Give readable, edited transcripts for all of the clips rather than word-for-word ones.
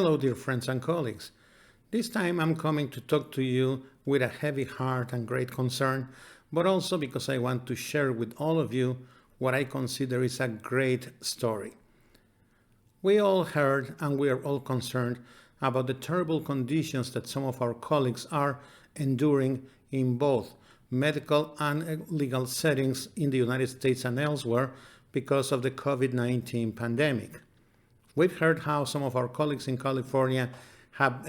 Hello, dear friends and colleagues. This time I'm coming to talk to you with a heavy heart and great concern, but also because I want to share with all of you what I consider is a great story. We all heard and we are all concerned about the terrible conditions that some of our colleagues are enduring in both medical and legal settings in the United States and elsewhere because of the COVID-19 pandemic. We've heard how some of our colleagues in California have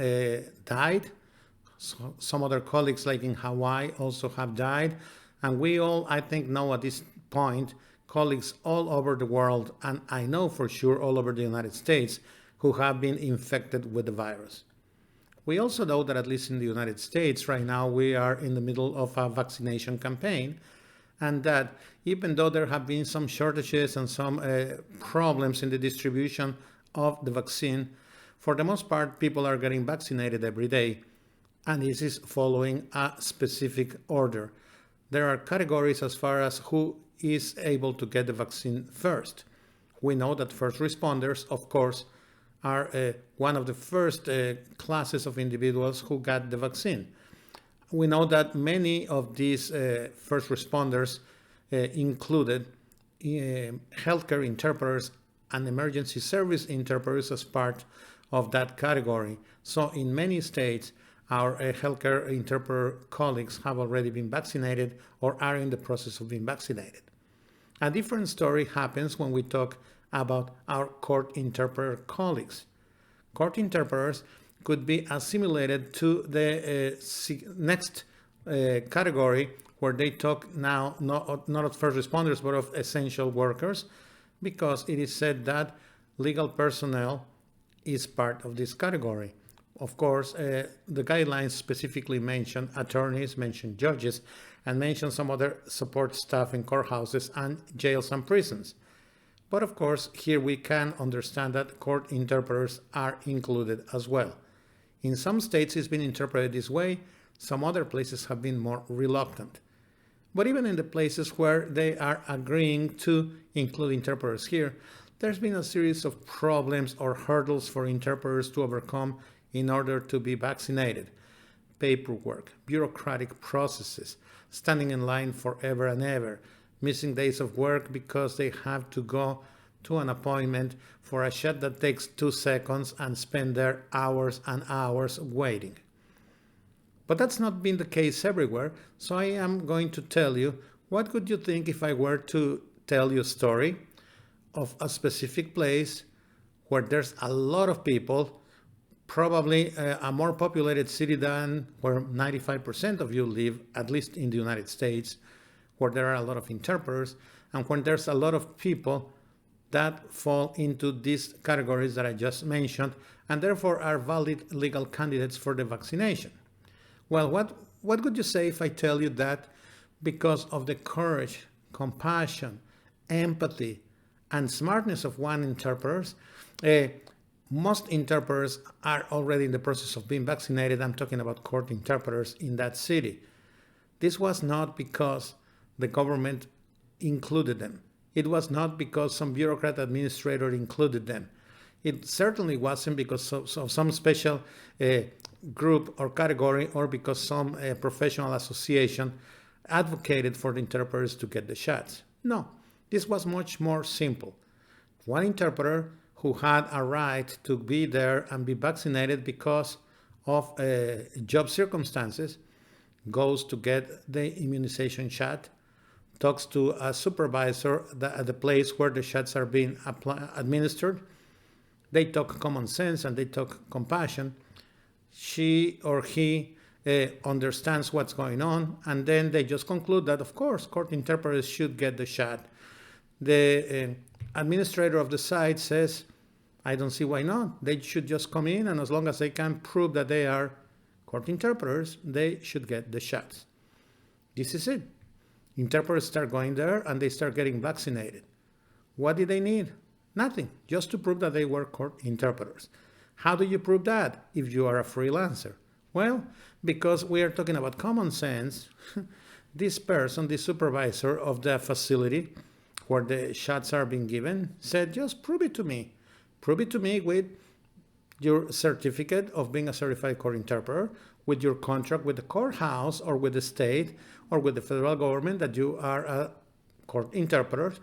died. Some other colleagues, like in Hawaii, also have died. And we all, I think, know at this point colleagues all over the world, and I know for sure all over the United States, who have been infected with the virus. We also know that at least in the United States right now, we are in the middle of a vaccination campaign, and that even though there have been some shortages and some problems in the distribution of the vaccine, for the most part, people are getting vaccinated every day, and this is following a specific order. There are categories as far as who is able to get the vaccine first. We know that first responders, of course, are one of the first classes of individuals who got the vaccine. We know that many of these first responders included healthcare interpreters and emergency service interpreters as part of that category. So in many states, our healthcare interpreter colleagues have already been vaccinated or are in the process of being vaccinated. A different story happens when we talk about our court interpreter colleagues. Court interpreters could be assimilated to the next category, where they talk now not of first responders but of essential workers, because it is said that legal personnel is part of this category. Of course, the guidelines specifically mention attorneys, mention judges, and mention some other support staff in courthouses and jails and prisons. But of course, here we can understand that court interpreters are included as well. In some states, it's been interpreted this way. Some other places have been more reluctant. But even in the places where they are agreeing to include interpreters here, there's been a series of problems or hurdles for interpreters to overcome in order to be vaccinated. Paperwork, bureaucratic processes, standing in line forever and ever, missing days of work because they have to go to an appointment for a shot that takes 2 seconds and spend there hours and hours waiting. But that's not been the case everywhere, so I am going to tell you, what would you think if I were to tell you a story of a specific place where there's a lot of people, probably a more populated city than where 95% of you live, at least in the United States, where there are a lot of interpreters, and when there's a lot of people that fall into these categories that I just mentioned, and therefore are valid legal candidates for the vaccination. Well, what would you say if I tell you that because of the courage, compassion, empathy, and smartness of one interpreters, most interpreters are already in the process of being vaccinated. I'm talking about court interpreters in that city. This was not because the government included them. It was not because some bureaucrat administrator included them. It certainly wasn't because of some special group or category, or because some professional association advocated for the interpreters to get the shots. No, this was much more simple. One interpreter who had a right to be there and be vaccinated because of job circumstances goes to get the immunization shot, talks to a supervisor at the place where the shots are being administered. They talk common sense and they talk compassion. She or he understands what's going on, and then they just conclude that, of course, court interpreters should get the shot. The administrator of the site says, I don't see why not. They should just come in, and as long as they can prove that they are court interpreters, they should get the shots. This is it. Interpreters start going there, and they start getting vaccinated. What did they need? Nothing, just to prove that they were court interpreters. How do you prove that if you are a freelancer? Well, because we are talking about common sense, this person, the supervisor of the facility where the shots are being given, said, just prove it to me. Prove it to me with your certificate of being a certified court interpreter, with your contract with the courthouse or with the state or with the federal government that you are a court interpreter,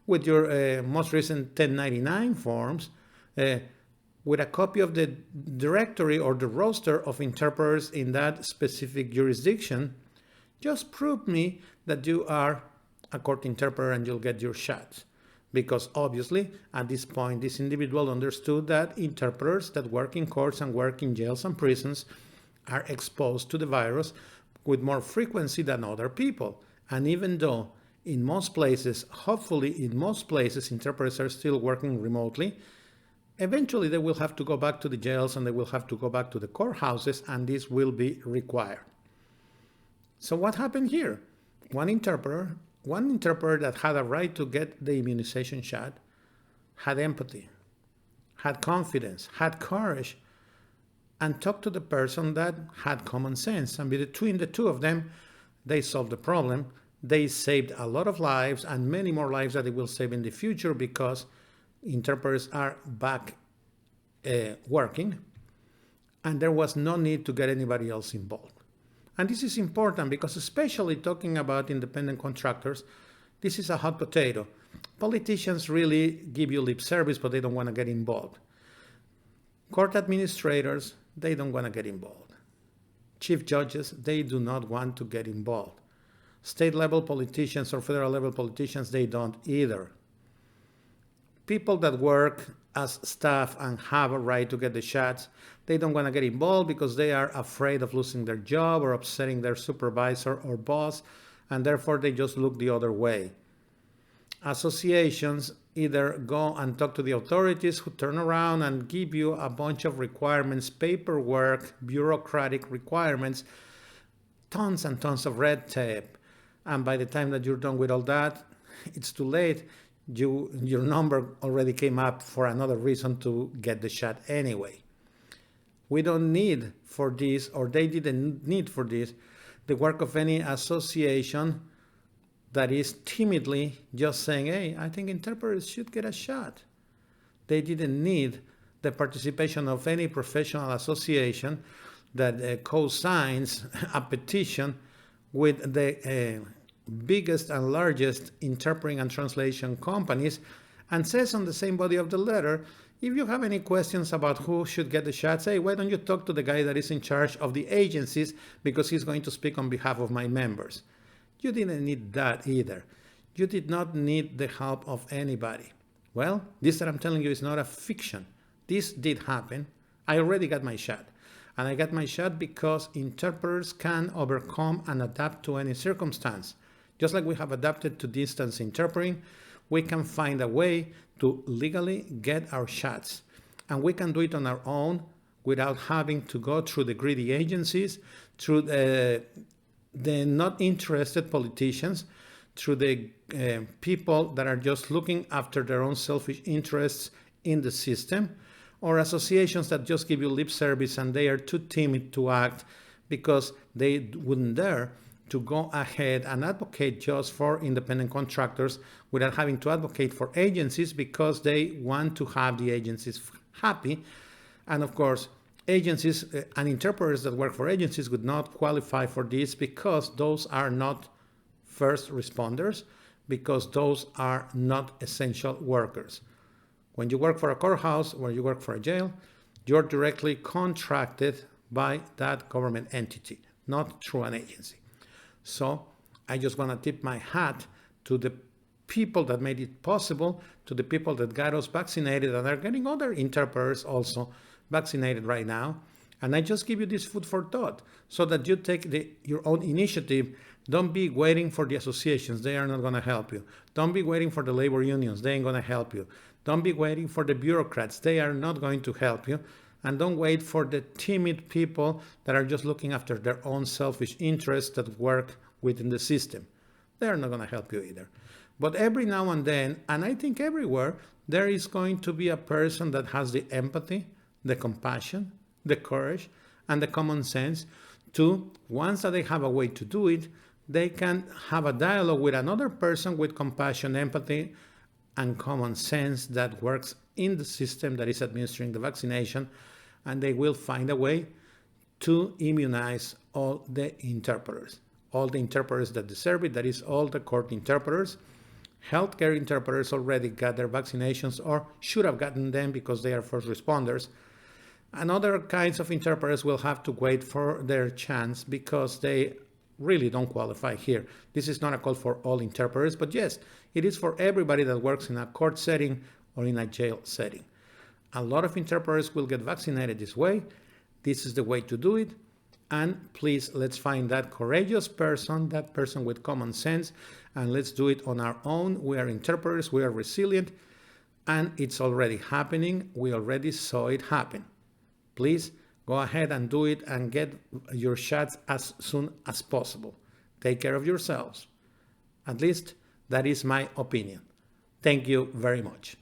with your most recent 1099 forms, with a copy of the directory or the roster of interpreters in that specific jurisdiction. Just prove me that you are a court interpreter and you'll get your shot. Because obviously, at this point, this individual understood that interpreters that work in courts and work in jails and prisons are exposed to the virus with more frequency than other people. And even though in most places, hopefully in most places, interpreters are still working remotely, eventually they will have to go back to the jails and they will have to go back to the courthouses, and this will be required. So what happened here? One interpreter that had a right to get the immunization shot had empathy, had confidence, had courage, and talked to the person that had common sense. And between the two of them, they solved the problem. They saved a lot of lives and many more lives that they will save in the future because interpreters are back working, and there was no need to get anybody else involved. And this is important because, especially talking about independent contractors, this is a hot potato. Politicians really give you lip service, but they don't want to get involved. Court administrators, they don't want to get involved. Chief judges, they do not want to get involved. State level politicians or federal level politicians, they don't either. People that work as staff and have a right to get the shots, they don't want to get involved because they are afraid of losing their job or upsetting their supervisor or boss, and therefore they just look the other way. Associations either go and talk to the authorities, who turn around and give you a bunch of requirements, paperwork, bureaucratic requirements, tons and tons of red tape. And by the time that you're done with all that, it's too late. Your number already came up for another reason to get the shot anyway. We don't need for this, or they didn't need for this, the work of any association that is timidly just saying, hey, I think interpreters should get a shot. They didn't need the participation of any professional association that co-signs a petition with the biggest and largest interpreting and translation companies and says on the same body of the letter, if you have any questions about who should get the shot, say, why don't you talk to the guy that is in charge of the agencies because he's going to speak on behalf of my members. You didn't need that either. You did not need the help of anybody. Well, this that I'm telling you is not a fiction. This did happen. I already got my shot. And I got my shot because interpreters can overcome and adapt to any circumstance. Just like we have adapted to distance interpreting, we can find a way to legally get our shots. And we can do it on our own without having to go through the greedy agencies, through the not interested politicians, through the people that are just looking after their own selfish interests in the system, or associations that just give you lip service and they are too timid to act because they wouldn't dare to go ahead and advocate just for independent contractors without having to advocate for agencies because they want to have the agencies happy. And of course, agencies and interpreters that work for agencies would not qualify for this because those are not first responders, because those are not essential workers. When you work for a courthouse or you work for a jail, you're directly contracted by that government entity, not through an agency. So I just want to tip my hat to the people that made it possible, to the people that got us vaccinated and are getting other interpreters also vaccinated right now. And I just give you this food for thought so that you take your own initiative. Don't be waiting for the associations. They are not going to help you. Don't be waiting for the labor unions. They ain't going to help you. Don't be waiting for the bureaucrats. They are not going to help you. And don't wait for the timid people that are just looking after their own selfish interests that work within the system. They are not going to help you either. But every now and then, and I think everywhere, there is going to be a person that has the empathy, the compassion, the courage, and the common sense to, once that they have a way to do it, they can have a dialogue with another person with compassion, empathy, and common sense that works in the system that is administering the vaccination, and they will find a way to immunize all the interpreters that deserve it. That is, all the court interpreters. Healthcare interpreters already got their vaccinations or should have gotten them because they are first responders. And other kinds of interpreters will have to wait for their chance because they really don't qualify here. This is not a call for all interpreters, but yes, it is for everybody that works in a court setting or in a jail setting. A lot of interpreters will get vaccinated this way. This is the way to do it. And please, let's find that courageous person, that person with common sense, and let's do it on our own. We are interpreters, we are resilient, and it's already happening. We already saw it happen. Please go ahead and do it and get your shots as soon as possible. Take care of yourselves. At least that is my opinion. Thank you very much.